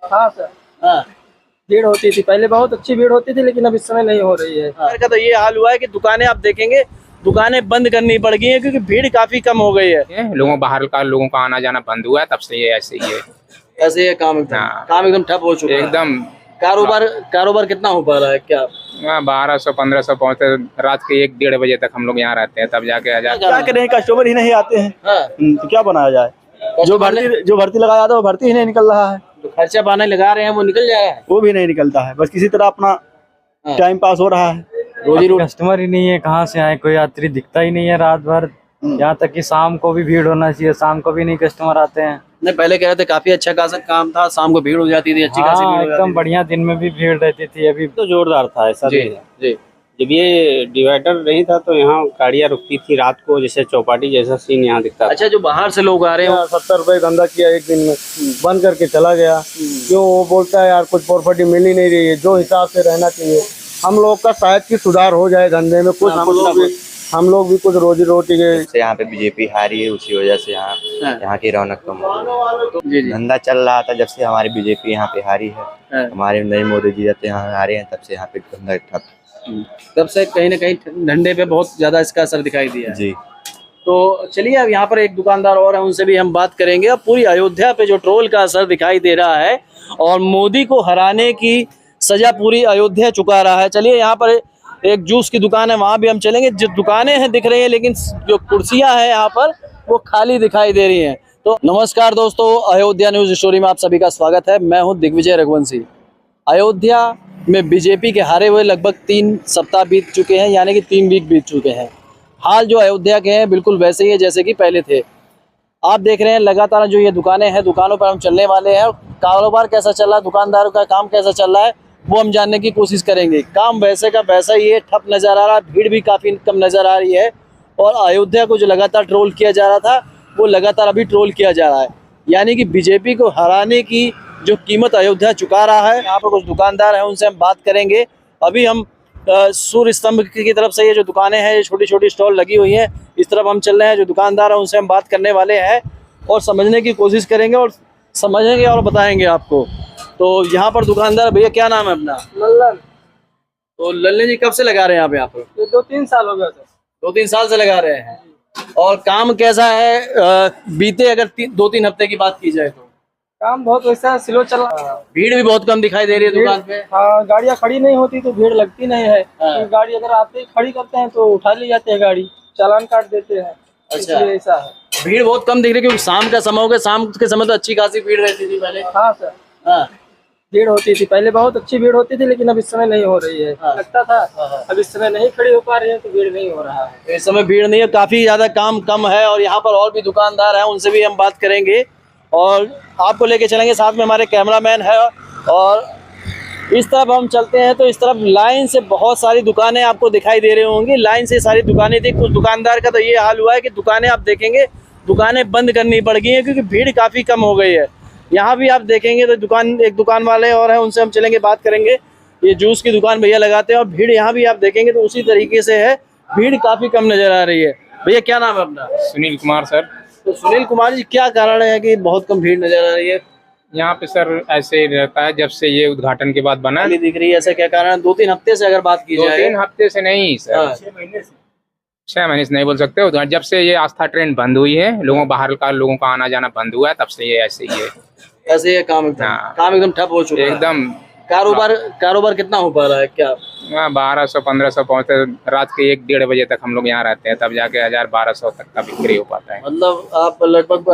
हाँ सर, हाँ भीड़ होती थी पहले, बहुत अच्छी भीड़ होती थी, लेकिन अब इस समय नहीं हो रही है। का तो ये हाल हुआ है कि दुकानें आप देखेंगे, दुकानें बंद करनी पड़ गई हैं क्योंकि भीड़ काफी कम हो गई है। लोगों का आना जाना बंद हुआ है, तब से ये ऐसे ही है। ऐसे ये काम एकदम ठप हो चुका है एकदम। कारोबार कितना हो पा रहा है क्या? 1200-1500 पहुँचते, रात के 1-1:30 बजे तक हम लोग यहाँ रहते हैं, तब जाके 1000। क्या करें, कस्टमर ही नहीं आते हैं। हाँ। तो क्या बनाया जाए? जो भर्ती लगाया था वो भर्ती ही नहीं निकल रहा है, तो खर्चा पानी लगा रहे हैं वो निकल जा रहा है, वो भी नहीं निकलता है। बस किसी तरह अपना टाइम पास हो रहा है। रोजी रोटी। कस्टमर ही नहीं है, कहाँ से आए, कोई यात्री दिखता ही नहीं है रात भर। यहाँ तक कि शाम को भी भीड़ होना चाहिए, शाम को भी नहीं कस्टमर आते हैं। नहीं, पहले कह रहे थे काफी अच्छा खासा काम था, शाम को भीड़ हो जाती थी, अच्छी खासी भीड़ हो जाती एकदम थी। बढ़िया, दिन में भी भीड़ रहती थी। अभी तो जोरदार था ऐसा। जी जी। जब ये डिवाइडर नहीं था तो यहाँ गाड़ियाँ रुकती थी रात को, जैसे चौपाटी जैसा सीन यहाँ दिखता था। अच्छा, जो बाहर से लोग आ रहे हैं 70 रुपए धंधा किया एक दिन में, बंद करके चला गया। क्यों? वो बोलता है यार कुछ प्रॉपर्टी मिल ही नहीं रही है जो हिसाब से रहना चाहिए। हम लोग का शायद की सुधार हो जाए धंधे में कुछ, हम लोग भी कुछ रोजी रोटी के। से यहाँ पे बीजेपी हारी है, उसी वजह से यहाँ की रौनक कम हो गई। धंधा चल रहा था जब से हमारी बीजेपी यहाँ पे हारी है। हमारे नरेंद्र मोदी जी जब से यहाँ हारे हैं तब से यहाँ पे धंधा ठप। तब से कहीं ना कहीं धंधे पे बहुत ज्यादा इसका असर दिखाई दिया है। जी। तो चलिए, अब यहाँ पर एक दुकानदार और है, उनसे भी हम बात करेंगे। अब पूरी अयोध्या पे जो ट्रोल का असर दिखाई दे रहा है और मोदी को हराने की सजा पूरी अयोध्या चुका रहा है। चलिए, यहाँ पर एक जूस की दुकान है, वहाँ भी हम चलेंगे। जो दुकानें हैं दिख रही है, लेकिन जो कुर्सियाँ हैं यहाँ पर वो खाली दिखाई दे रही हैं। तो नमस्कार दोस्तों, अयोध्या न्यूज स्टोरी में आप सभी का स्वागत है। मैं हूँ दिग्विजय रघुवंशी। अयोध्या में बीजेपी के हारे हुए लगभग 3 सप्ताह बीत चुके हैं, यानी कि 3 वीक बीत चुके हैं। हाल जो अयोध्या के हैं बिल्कुल वैसे ही है जैसे कि पहले थे। आप देख रहे हैं लगातार जो ये दुकानें हैं, दुकानों पर हम चलने वाले हैं। कारोबार कैसा चल रहा है, दुकानदारों का काम कैसा चल रहा है, वो हम जानने की कोशिश करेंगे। काम वैसे का वैसा ही है, ठप नज़र आ रहा है, भीड़ भी काफ़ी कम नज़र आ रही है। और अयोध्या को जो लगातार ट्रोल किया जा रहा था वो लगातार अभी ट्रोल किया जा रहा है, यानी कि बीजेपी को हराने की जो कीमत अयोध्या चुका रहा है। यहाँ पर कुछ दुकानदार हैं, उनसे हम बात करेंगे। अभी हम सूर्य स्तंभ की तरफ से, ये जो दुकानें हैं, ये छोटी छोटी स्टॉल लगी हुई हैं, इस तरफ हम चल रहे हैं। जो दुकानदार हैं उनसे हम बात करने वाले हैं और समझने की कोशिश करेंगे और समझेंगे और बताएंगे आपको। तो यहाँ पर दुकानदार, भैया क्या नाम है अपना? लल्लन। तो लल्ले जी कब से लगा रहे हैं यहाँ पे आप? 2-3 साल हो गया सर। 2-3 साल से लगा रहे हैं। और काम कैसा है बीते अगर 2-3 हफ्ते की बात की जाए तो? काम बहुत वैसा स्लो चल रहा है। भीड़ भी बहुत कम दिखाई दे रही है दुकान पे। हाँ, गाड़ियाँ खड़ी नहीं होती तो भीड़ लगती नहीं है। गाड़ी अगर आते ही खड़ी करते हैं तो उठा ली जाती है गाड़ी, चालान काट देते हैं। अच्छा, ऐसा है। भीड़ बहुत कम दिख रही है क्योंकि शाम का समय हो गया। शाम के समय तो अच्छी खासी भीड़ रहती थी पहले। हाँ सर, हाँ भीड़ होती थी पहले, बहुत अच्छी भीड़ होती थी, लेकिन अब इस समय नहीं हो रही है। लगता था अब इस समय नहीं खड़ी हो पा रही है तो भीड़ नहीं हो रहा है। इस समय भीड़ नहीं है, काफी ज्यादा काम कम है। और यहाँ पर और भी दुकानदार हैं, उनसे भी हम बात करेंगे और आपको लेके चलेंगे। साथ में हमारे कैमरामैन है। और इस तरफ हम चलते हैं तो इस तरफ लाइन से बहुत सारी दुकानें आपको दिखाई दे रही होंगी। लाइन से सारी दुकानें थी। कुछ दुकानदार का तो ये हाल हुआ है कि दुकानें आप देखेंगे, दुकानें बंद करनी पड़ गई हैं क्योंकि भीड़ काफ़ी कम हो गई है। यहाँ भी आप देखेंगे तो एक दुकान वाले और हैं, उनसे हम चलेंगे, बात करेंगे। ये जूस की दुकान भैया लगाते हैं और भीड़ यहाँ भी आप देखेंगे तो उसी तरीके से है, भीड़ काफ़ी कम नज़र आ रही है। भैया क्या नाम है अपना? सुनील कुमार सर। तो सुनील कुमार जी, क्या कारण है कि बहुत कम भीड़ नजर आ रही है यहाँ पे? सर ऐसे ही रहता है, जब से ये उद्घाटन के बाद बना दिख रही है, ऐसा क्या कारण है? 2-3 हफ्ते से अगर बात की जाए? 2-3 हफ्ते से नहीं सर, 6 महीने से नहीं बोल सकते। जब से ये आस्था ट्रेन बंद हुई है, लोगों का आना जाना बंद हुआ है, तब से ये ऐसे ही है। ऐसे ये काम एकदम ठप हो चुका है एकदम। कारोबार कितना हो पा रहा है क्या? 1200-1500 पहुँचते, रात के 1-1:30 बजे तक हम लोग यहाँ रहते हैं, तब जाके 1000-1200 तक का बिक्री हो पाता है। मतलब आप लगभग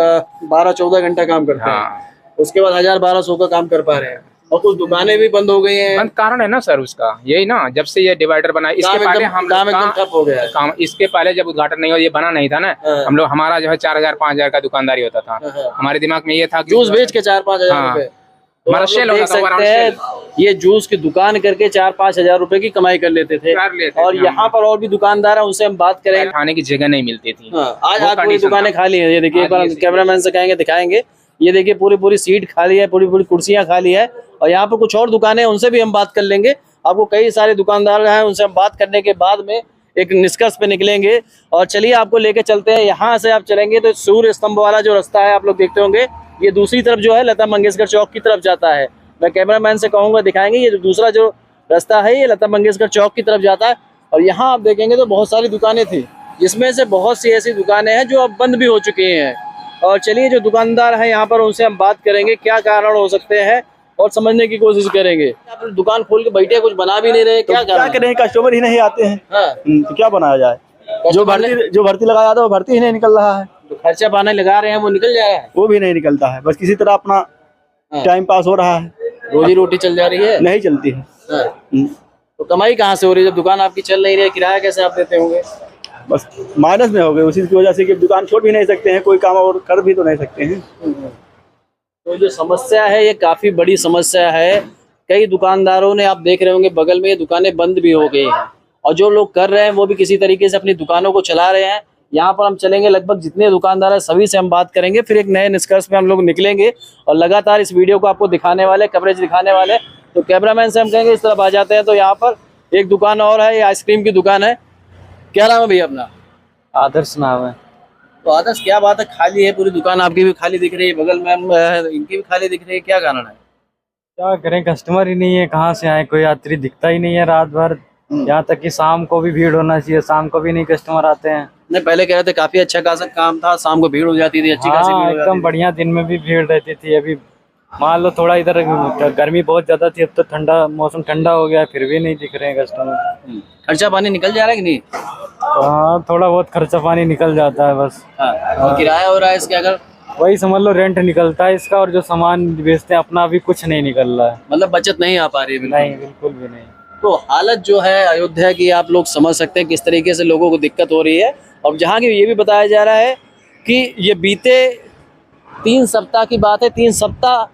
12-14 घंटा काम करते हैं, उसके बाद 1000-1200 का काम कर पा रहे हैं। और कुछ दुकानें भी बंद हो गई हैं। बंद कारण है ना सर उसका, यही ना, जब से ये डिवाइडर बना, इसके पहले हम काम एकदम ठप हो गया है। काम इसके पहले जब उद्घाटन नहीं हो, ये बना नहीं था ना, हम लोग, हमारा जो है 4000-5000 का दुकानदारी होता था। हमारे दिमाग में ये था जूस बेच के 4-5 हजार रुपए हमारा सेल होता था। सकते हैं, ये जूस की दुकान करके 4-5 हजार रुपए की कमाई कर लेते थे। और यहाँ पर और भी दुकानदार है, उनसे हम बात करेंगे। खाने की जगह नहीं मिलती थी। आज पूरी दुकानें खाली है। ये देखिए, एक बार कैमरामैन से कहेंगे, दिखाएंगे। ये देखिए, पूरी सीट खाली है, पूरी कुर्सियां खाली है। और यहाँ पर कुछ और दुकानें हैं, उनसे भी हम बात कर लेंगे। आपको कई सारे दुकानदार हैं, उनसे हम बात करने के बाद में एक निष्कर्ष पे निकलेंगे। और चलिए आपको लेके चलते हैं। यहाँ से आप चलेंगे तो सूर्य स्तंभ वाला जो रास्ता है, आप लोग देखते होंगे, ये दूसरी तरफ जो है लता मंगेशकर चौक की तरफ जाता है। मैं कैमरामैन से कहूँगा दिखाएंगे, ये जो दूसरा जो रास्ता है ये लता मंगेशकर चौक की तरफ जाता है। और यहाँ आप देखेंगे तो बहुत सारी दुकानें थी, जिसमें से बहुत सी ऐसी दुकानें हैं जो अब बंद भी हो चुकी हैं। और चलिए जो दुकानदार हैं यहाँ पर उनसे हम बात करेंगे, क्या कारण हो सकते हैं और समझने की कोशिश करेंगे। आप दुकान खोल के बैठे, कुछ बना भी नहीं रहे, क्या करें, कस्टमर ही नहीं आते हैं। हाँ। तो क्या बनाया जाए, जो भर्ती लगाया था वो भर्ती ही नहीं निकल रहा है, तो खर्चा पानी लगा रहे हैं वो निकल जा रहा है, वो भी नहीं निकलता है। बस किसी तरह अपना टाइम पास हो रहा है, रोजी रोटी चल जा रही है, नहीं चलती है। तो कमाई कहाँ से हो रही है जब दुकान आपकी चल नहीं रही है? किराया कैसे आप देते होंगे? बस माइनस में हो गए, उसी की वजह से कि दुकान छोड़ भी नहीं सकते हैं, कोई काम और कर भी तो नहीं सकते हैं। तो जो समस्या है ये काफी बड़ी समस्या है। कई दुकानदारों ने, आप देख रहे होंगे बगल में ये दुकानें बंद भी हो गई हैं, और जो लोग कर रहे हैं वो भी किसी तरीके से अपनी दुकानों को चला रहे हैं। यहाँ पर हम चलेंगे, लगभग जितने दुकानदार हैं सभी से हम बात करेंगे, फिर एक नए निष्कर्ष पे हम लोग निकलेंगे और लगातार इस वीडियो को आपको दिखाने वाले, कवरेज दिखाने वाले। तो कैमरामैन से हम कहेंगे इस तरफ आ जाते हैं। तो यहाँ पर एक दुकान और है, ये आइसक्रीम की दुकान है। क्या नाम है भैया अपना? आदर्श नाम है। तो आदर्श, क्या बात है, खाली है पूरी दुकान? आपकी भी खाली दिख रही है, बगल में इनकी भी खाली दिख रही है, क्या कारण है? क्या करें, कस्टमर ही नहीं है, कहाँ से आए, कोई यात्री दिखता ही नहीं है रात भर। यहाँ तक कि शाम को भी भीड़ होना चाहिए, शाम को भी नहीं कस्टमर आते हैं। नहीं, पहले कह रहे थे काफी अच्छा खासा काम था, शाम को भीड़ हो जाती थी, अच्छी खासी भीड़ हो जाती एकदम थी। बढ़िया, दिन में भी भीड़ रहती थी। अभी मान लो थोड़ा इधर गर्मी बहुत ज्यादा थी, अब तो ठंडा मौसम ठंडा हो गया, फिर भी नहीं दिख रहे हैं कस्टमर। खर्चा पानी निकल जा रहा है कि नहीं? हाँ, थोड़ा बहुत खर्चा पानी निकल जाता है बस। और किराया हो रहा है इसके, अगर वही समझ लो रेंट निकलता है इसका, और जो सामान बेचते हैं अपना भी कुछ नहीं निकल रहा है। मतलब बचत नहीं आ पा रही है? बिल्कुल नहीं, बिल्कुल भी नहीं। तो हालत जो है अयोध्या की, आप लोग समझ सकते हैं किस तरीके से लोगों को दिक्कत हो रही है। और जहाँ की ये भी बताया जा रहा है कि ये बीते 3 सप्ताह की बात है, 3 सप्ताह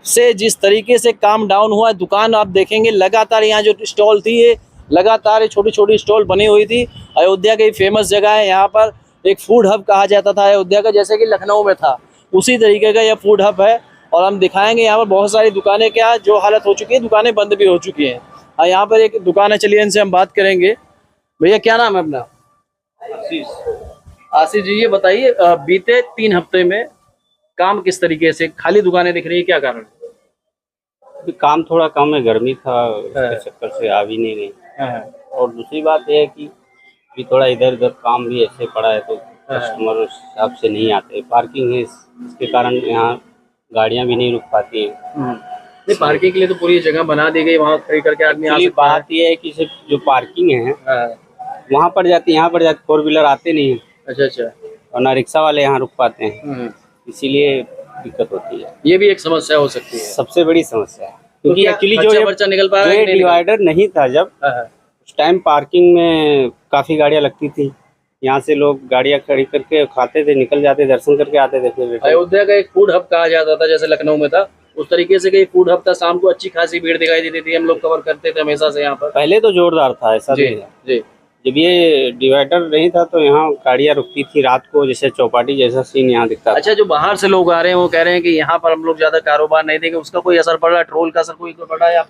से जिस तरीके से काम डाउन हुआ है, दुकान आप देखेंगे लगातार, यहाँ जो स्टॉल थी ये लगातार छोटी छोटी स्टॉल बनी हुई थी। अयोध्या की फेमस जगह है, यहाँ पर एक फूड हब कहा जाता था अयोध्या का, जैसे कि लखनऊ में था, उसी तरीके का यह फूड हब है। और हम दिखाएंगे यहाँ पर बहुत सारी दुकानें क्या जो हालत हो चुकी है, दुकानें बंद भी हो चुकी हैं। और यहाँ पर एक दुकान है, चलिए इनसे हम बात करेंगे। भैया क्या नाम है अपना? आशीष जी, ये बताइए बीते 3 हफ्ते में काम किस तरीके से, खाली दुकानें दिख रही है, क्या कारण है? अभी काम थोड़ा कम है, गर्मी था, इसके चक्कर से आ भी नहीं रही। और दूसरी बात यह है कि अभी थोड़ा इधर उधर काम भी ऐसे पड़ा है, तो कस्टमर उस हिसाब से नहीं आते। पार्किंग है, इसके कारण यहाँ गाड़ियाँ भी नहीं रुक पाती हैं। नहीं, पार्किंग के लिए तो पूरी जगह बना दी गई, वहाँ खड़ी करके आदमी आ सकता है। बात यह है कि सिर्फ जो पार्किंग है वहाँ पर जाती, यहाँ पर जाती 4 व्हीलर आते नहीं है। अच्छा। और ना रिक्शा वाले यहाँ रुक पाते हैं, इसीलिए दिक्कत होती है। ये भी एक समस्या हो सकती है, सबसे बड़ी समस्या है, क्योंकि एक्चुअली जो निकल पा रहा है, डिवाइडर नहीं था जब उस टाइम पार्किंग में काफी गाड़ियाँ लगती थी। यहाँ से लोग गाड़ियाँ खड़ी करके खाते थे, निकल जाते, दर्शन करके आते थे। फिर अयोध्या का एक फूड हब कहा जाता था, जैसे लखनऊ में था, उस तरीके से कई फूड हब था। शाम को अच्छी खासी भीड़ दिखाई देती थी, हम लोग कवर करते थे हमेशा से यहाँ पर। पहले तो जोरदार था, ऐसा जी नहीं था। जी। जब ये डिवाइडर नहीं था तो यहाँ गाड़ियाँ रुकती थी रात को, जैसे चौपाटी जैसा सीन यहाँ दिखता था। अच्छा, जो बाहर से लोग आ रहे हैं वो कह रहे हैं कि यहाँ पर हम लोग ज्यादा कारोबार नहीं देंगे, उसका कोई असर पड़ रहा है? ट्रोल का असर कोई पड़ रहा है,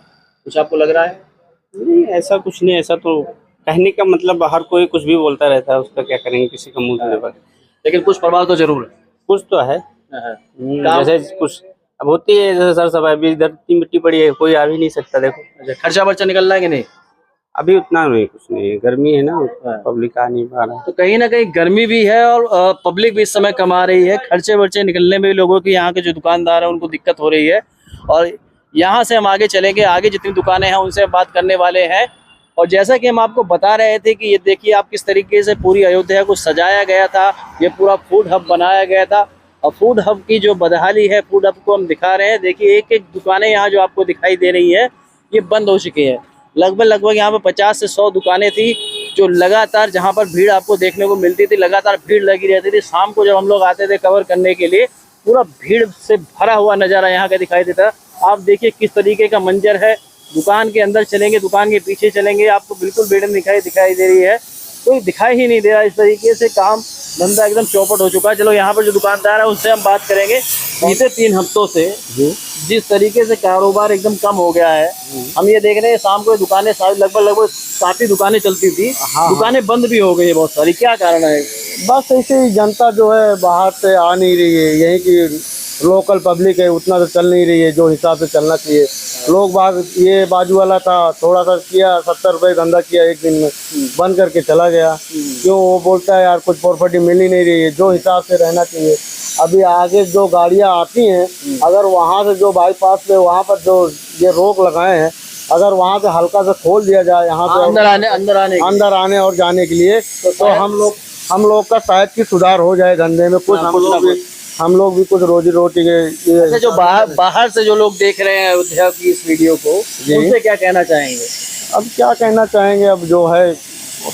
कुछ आपको लग रहा है? नहीं, ऐसा कुछ नहीं। ऐसा तो कहने का मतलब हर कोई कुछ भी बोलता रहता है, उसका क्या करेंगे, किसी का मुंह नहीं पर। लेकिन कुछ प्रभाव तो जरूर है, कुछ तो है। जैसे कुछ अब होती है, जैसे सर सब अभी इधर इतनी मिट्टी पड़ी है, कोई आ भी नहीं सकता। देखो खर्चा बर्चा निकल रहा है कि नहीं? अभी उतना नहीं, कुछ नहीं, गर्मी है ना, पब्लिक आ नहीं पा रहा। तो कहीं ना कहीं गर्मी भी है और पब्लिक भी इस समय कमा रही है, खर्चे वर्चे निकलने में भी लोगों की, यहाँ के जो दुकानदार है उनको दिक्कत हो रही है। और यहाँ से हम आगे चलेंगे, आगे जितनी दुकानें हैं उनसे बात करने वाले हैं। और जैसा कि हम आपको बता रहे थे कि ये देखिए आप किस तरीके से पूरी अयोध्या को सजाया गया था, ये पूरा फूड हब बनाया गया था। और फूड हब की जो बदहाली है, फूड हब को हम दिखा रहे हैं। देखिए एक एक दुकानें यहाँ जो आपको दिखाई दे रही है ये बंद हो चुकी है। लगभग यहाँ पर 50 से 100 दुकानें थी जो लगातार, जहाँ पर भीड़ आपको देखने को मिलती थी, लगातार भीड़ लगी रहती थी। शाम को जब हम लोग आते थे कवर करने के लिए, पूरा भीड़ से भरा हुआ नज़ारा यहाँ का दिखाई देता। आप देखिए किस तरीके का मंजर है। दुकान के अंदर चलेंगे, दुकान के पीछे चलेंगे, आपको बिल्कुल भीड़ दिखाई दे रही है, कोई दिखाई ही नहीं दे रहा। इस तरीके से काम धंधा एकदम चौपट हो चुका है। चलो यहाँ पर जो दुकानदार है उससे हम बात करेंगे। बीते 3 हफ्तों से जिस तरीके से कारोबार एकदम कम हो गया है, हम ये देख रहे हैं शाम को दुकानें लगभग काफी दुकानें चलती थी, दुकानें बंद भी हो गई है बहुत सारी। क्या कारण है? बस ऐसे ही जनता जो है बाहर से आ नहीं रही है, यहीं की लोकल पब्लिक है उतना तो चल नहीं रही है जो हिसाब से चलना चाहिए। लोग बाग ये बाजू वाला था थोड़ा सा किया 70 रुपये धंधा किया एक दिन में बंद करके चला गया। क्यों वो बोलता है यार कुछ प्रॉपर्टी मिल ही नहीं रही है जो हिसाब से रहना चाहिए। अभी आगे जो गाड़ियाँ आती हैं अगर वहाँ से जो बाईपास पे वहाँ पर जो ये रोक लगाए हैं अगर वहाँ से हल्का से खोल दिया जाए यहाँ पे अंदर आने और जाने के लिए तो हम लोग का शायद की सुधार हो जाए धंधे में कुछ हम लोग भी कुछ रोजी रोटी के। अच्छा, जो बाहर से जो लोग देख रहे हैं अयोध्या की इस वीडियो को उनसे क्या कहना चाहेंगे? अब क्या कहना चाहेंगे, अब जो है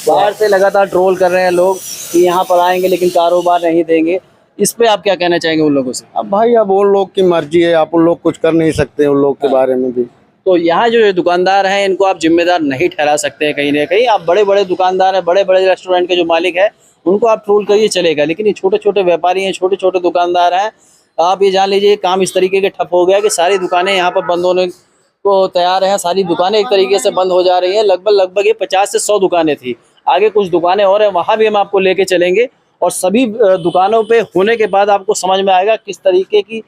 बाहर से लगातार ट्रोल कर रहे हैं लोग कि यहाँ पर आएंगे लेकिन कारोबार नहीं देंगे, इस पे आप क्या कहना चाहेंगे उन लोगों से? अब भाई अब उन लोग की मर्जी है, आप उन लोग कुछ कर नहीं सकते उन लोग के बारे में भी। तो यहाँ जो दुकानदार हैं इनको आप जिम्मेदार नहीं ठहरा सकते हैं कहीं ना कहीं। आप बड़े बड़े दुकानदार हैं, बड़े बड़े रेस्टोरेंट के जो मालिक है उनको आप ट्रोल करिए चलेगा, लेकिन ये छोटे छोटे व्यापारी हैं, छोटे छोटे दुकानदार हैं, आप ये जान लीजिए काम इस तरीके के ठप हो गया कि सारी दुकानें यहाँ पर बंद होने को तैयार हैं। सारी दुकानें एक तरीके से बंद हो जा रही हैं। लगभग ये 50 से 100 दुकानें थी, आगे कुछ दुकानें और हैं, वहाँ भी हम आपको लेके चलेंगे और सभी दुकानों पे होने के बाद आपको समझ में आएगा किस तरीके की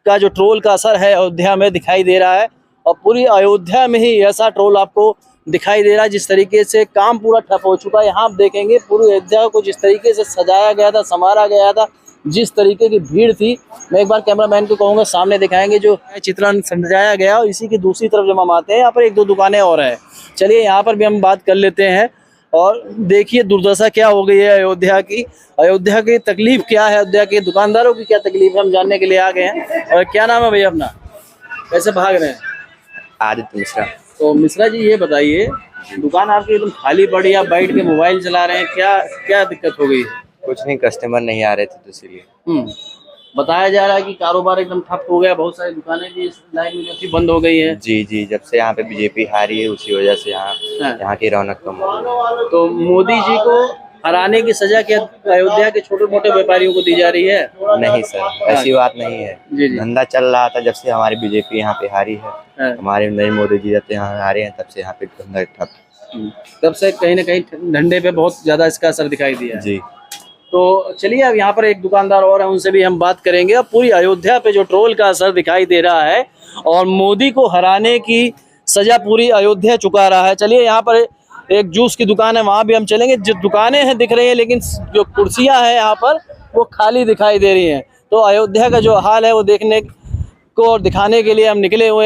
का जो ट्रोल का असर है अयोध्या में दिखाई दे रहा है। और पूरी अयोध्या में ही ऐसा ट्रोल आपको दिखाई दे रहा है जिस तरीके से काम पूरा ठप हो चुका है। यहाँ आप देखेंगे पूरी अयोध्या को जिस तरीके से सजाया गया था, संवारा गया था, जिस तरीके की भीड़ थी। मैं एक बार कैमरामैन को कहूँगा सामने दिखाएंगे जो चित्रण सजाया गया, और इसी की दूसरी तरफ जब हम आते हैं यहाँ पर एक दो दुकानें और हैं। चलिए यहाँ पर भी हम बात कर लेते हैं और देखिए दुर्दशा क्या हो गई है अयोध्या की तकलीफ क्या है, अयोध्या के दुकानदारों की क्या तकलीफ है, हम जानने के लिए आ गए हैं। और क्या नाम है भैया अपना, कैसे भाग रहे हैं? आदित्य मिश्रा। तो मिश्रा जी ये बताइए, दुकान आपकी एकदम खाली पड़ी, आप बैठ के मोबाइल चला रहे हैं, क्या दिक्कत हो गई है? कुछ नहीं, कस्टमर नहीं आ रहे थे तो इसीलिए। बताया जा रहा है कि कारोबार एकदम ठप हो गया, बहुत सारी दुकानें भी इस लाइन में जो बंद हो गई है। जी, जब से यहाँ पे बीजेपी हारी है उसी वजह से यहाँ की रौनक कम हो गई। तो मोदी जी को हराने की सजा क्या अयोध्या के छोटे मोटे व्यापारियों को दी जा रही है? नहीं सर, ऐसी बात नहीं है। धंधा चल रहा था जब से हमारी बीजेपी यहाँ पे हारी है, हमारे नरेंद्र मोदी जी जब से यहाँ हारे हैं तब से यहाँ पे धंधा ठप, तब से कहीं ना कहीं धंधे पे बहुत ज्यादा इसका असर दिखाई दिया है। जी। तो चलिए अब यहाँ पर एक दुकानदार और है, उनसे भी हम बात करेंगे। अब पूरी अयोध्या पे जो ट्रोल का असर दिखाई दे रहा है और मोदी को हराने की सजा पूरी अयोध्या चुका रहा है। चलिए यहाँ पर एक जूस की दुकान है, वहाँ भी हम चलेंगे। जो दुकानें हैं दिख रही हैं लेकिन जो कुर्सियाँ हैं यहाँ पर वो खाली दिखाई दे रही हैं। तो अयोध्या का जो हाल है वो देखने को और दिखाने के लिए हम निकले हुए हैं।